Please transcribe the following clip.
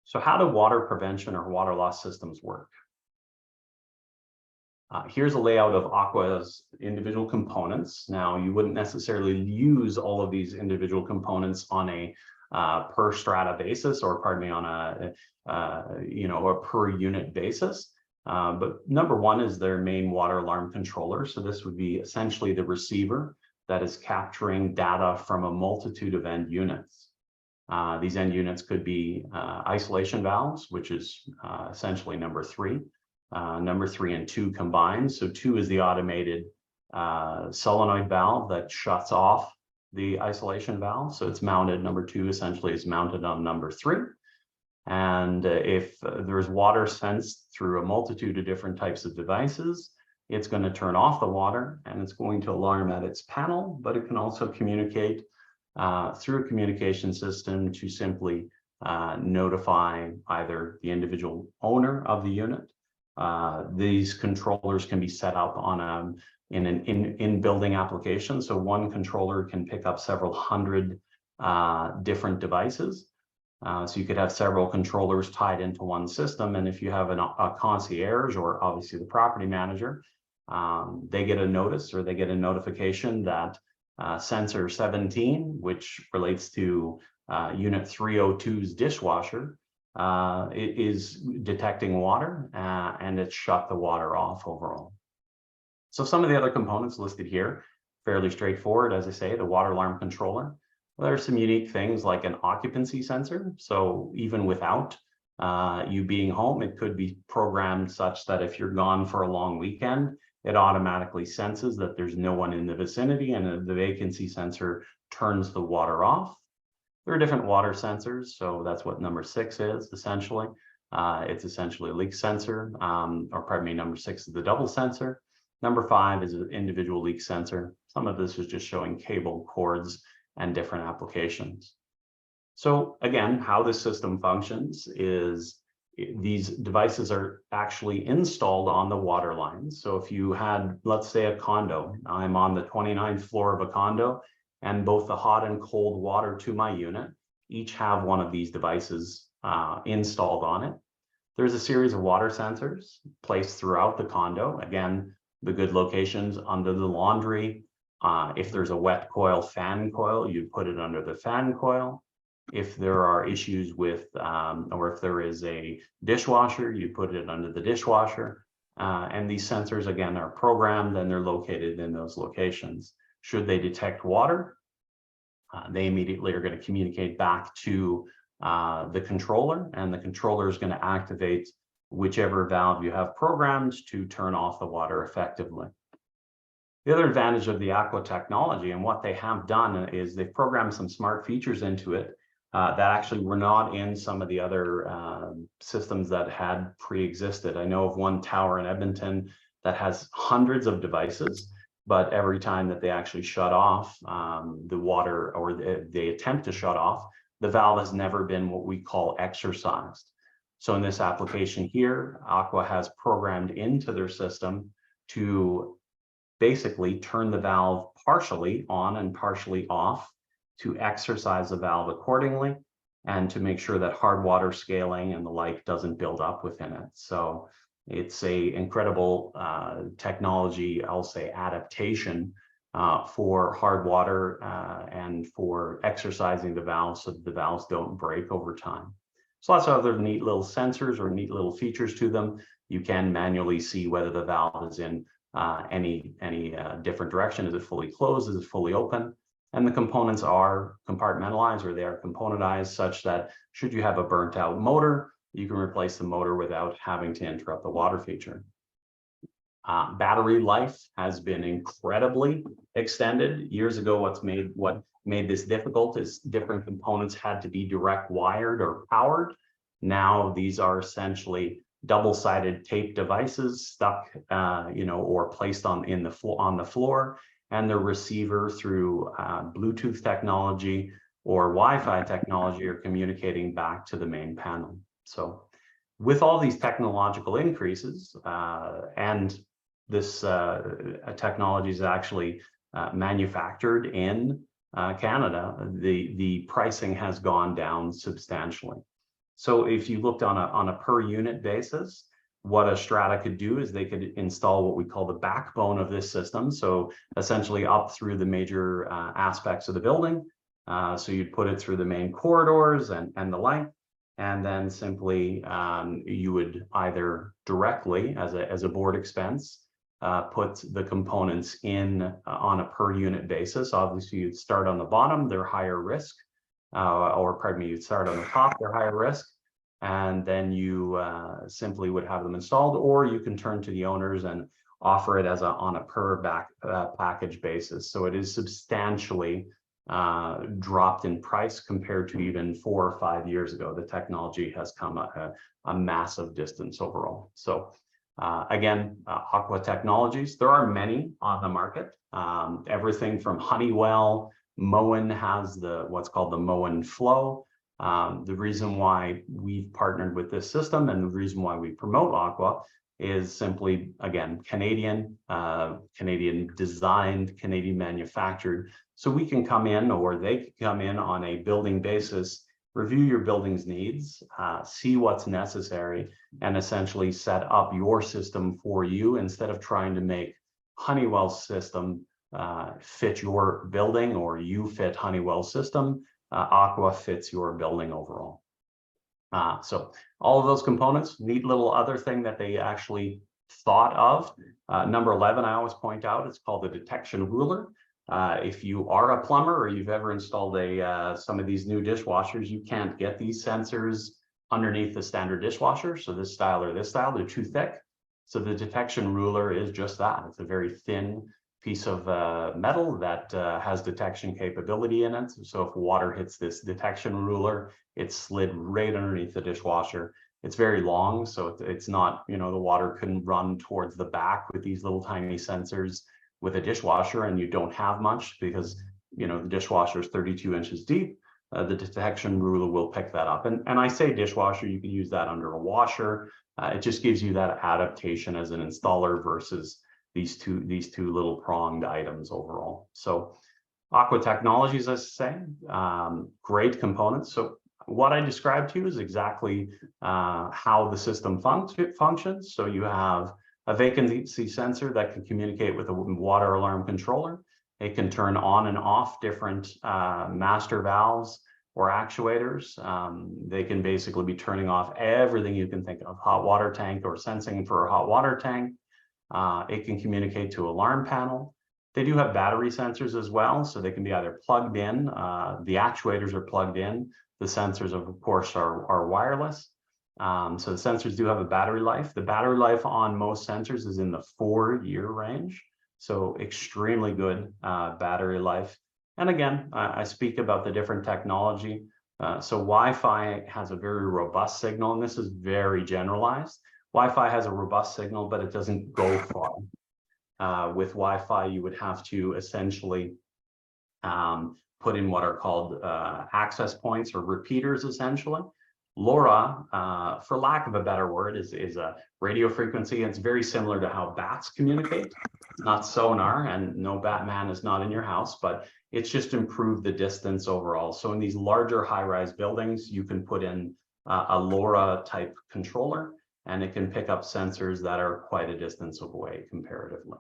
So how do water prevention or water loss systems work? Here's a layout of AKWA's individual components. Now, you wouldn't necessarily use all of these individual components on a per strata basis, or pardon me, on a per unit basis. But number one is their main water alarm controller. So this would be essentially the receiver that is capturing data from a multitude of end units. These end units could be isolation valves, which is essentially number three and two combined. So two is the automated solenoid valve that shuts off the isolation valve. So it's mounted, number two essentially is mounted on number three. And if there's water sensed through a multitude of different types of devices, it's going to turn off the water and it's going to alarm at its panel, but it can also communicate through a communication system to simply notify either the individual owner of the unit. These controllers can be set up on in an in-building application. So one controller can pick up several hundred different devices. So you could have several controllers tied into one system. And if you have a concierge, or obviously the property manager, they get a notice or they get a notification that sensor 17, which relates to unit 302's dishwasher, it is detecting water and it's shut the water off overall. So some of the other components listed here, fairly straightforward. As I say, the water alarm controller. Well, there are some unique things like an occupancy sensor. So even without you being home, it could be programmed such that if you're gone for a long weekend, it automatically senses that there's no one in the vicinity, and the vacancy sensor turns the water off. There are different water sensors, so that's what number 6 is essentially. It's essentially a leak sensor, or pardon me, number 6 is the double sensor. Number 5 is an individual leak sensor. Some of this is just showing cable, cords, and different applications. So again, how this system functions is these devices are actually installed on the water lines. So if you had, let's say, a condo, I'm on the 29th floor of a condo, and both the hot and cold water to my unit each have one of these devices installed on it. There's a series of water sensors placed throughout the condo. Again, the good locations under the laundry. If there's a wet coil, fan coil, you put it under the fan coil. If there are issues with, or if there is a dishwasher, you put it under the dishwasher. And these sensors, again, are programmed and they're located in those locations. Should they detect water, they immediately are going to communicate back to the controller, and the controller is going to activate whichever valve you have programmed to turn off the water effectively. The other advantage of the AKWA technology and what they have done is they've programmed some smart features into it that actually were not in some of the other systems that had pre-existed. I know of one tower in Edmonton that has hundreds of devices, but every time that they actually shut off the water, or they attempt to shut off, the valve has never been what we call exercised. So in this application here, AKWA has programmed into their system to basically turn the valve partially on and partially off to exercise the valve accordingly, and to make sure that hard water scaling and the like doesn't build up within it. So it's a incredible technology, I'll say, adaptation for hard water and for exercising the valves so that the valves don't break over time. So lots of other neat little sensors or neat little features to them. You can manually see whether the valve is in any different direction. Is it fully closed? Is it fully open? And the components are compartmentalized, or they are componentized such that should you have a burnt out motor, you can replace the motor without having to interrupt the water feature. Battery life has been incredibly extended. Years ago, what made this difficult is different components had to be direct wired or powered. Now these are essentially double-sided tape devices stuck, or placed on the floor, and the receiver through Bluetooth technology or Wi-Fi technology are communicating back to the main panel. So with all these technological increases, and this technology is actually manufactured in Canada, the pricing has gone down substantially. So if you looked on a per unit basis, what a strata could do is they could install what we call the backbone of this system. So essentially up through the major aspects of the building. So you'd put it through the main corridors and the like, and then simply you would either directly as a board expense put the components in on a per unit basis. Obviously, you'd start on the bottom, they're higher risk, or pardon me, you'd start on the top, they're higher risk, and then you simply would have them installed, or you can turn to the owners and offer it as on a per package basis. So it is substantially dropped in price compared to even 4 or 5 years ago. The technology has come a massive distance overall. So again, AKWA Technologies, there are many on the market, everything from Honeywell. Moen has what's called the Moen Flow. The reason why we've partnered with this system and the reason why we promote AKWA is simply, again, Canadian designed, Canadian manufactured. So we can come in, or they can come in on a building basis, review your building's needs, see what's necessary, and essentially set up your system for you instead of trying to make Honeywell's system fit your building, or you fit Honeywell's system. AKWA fits your building overall. So all of those components, neat little other thing that they actually thought of. Number 11, I always point out, it's called the detection ruler. If you are a plumber or you've ever installed some of these new dishwashers, you can't get these sensors underneath the standard dishwasher. So this style or this style, they're too thick. So the detection ruler is just that. It's a very thin piece of metal that has detection capability in it. So if water hits this detection ruler, it's slid right underneath the dishwasher. It's very long, so it's not, the water couldn't run towards the back with these little tiny sensors with a dishwasher, and you don't have much because, the dishwasher is 32 inches deep. The detection ruler will pick that up. And I say dishwasher, you can use that under a washer. It just gives you that adaptation as an installer versus these two little pronged items overall. So AKWA Technologies, as I say, great components. So what I described to you is exactly how the system functions. So you have a vacancy sensor that can communicate with a water alarm controller. It can turn on and off different master valves or actuators. They can basically be turning off everything you can think of, hot water tank or sensing for a hot water tank. It can communicate to alarm panel. They do have battery sensors as well, so they can be either plugged in. The actuators are plugged in. The sensors, of course, are wireless. So the sensors do have a battery life. The battery life on most sensors is in the 4-year range. So extremely good battery life. And again, I speak about the different technology. So Wi-Fi has a very robust signal, and this is very generalized. Wi-Fi has a robust signal, but it doesn't go far. With Wi-Fi, you would have to essentially put in what are called access points or repeaters, essentially. LORA, for lack of a better word, is a radio frequency. It's very similar to how bats communicate, not sonar, and no Batman is not in your house, but it's just improved the distance overall. So in these larger high-rise buildings, you can put in a LORA type controller, and it can pick up sensors that are quite a distance away comparatively.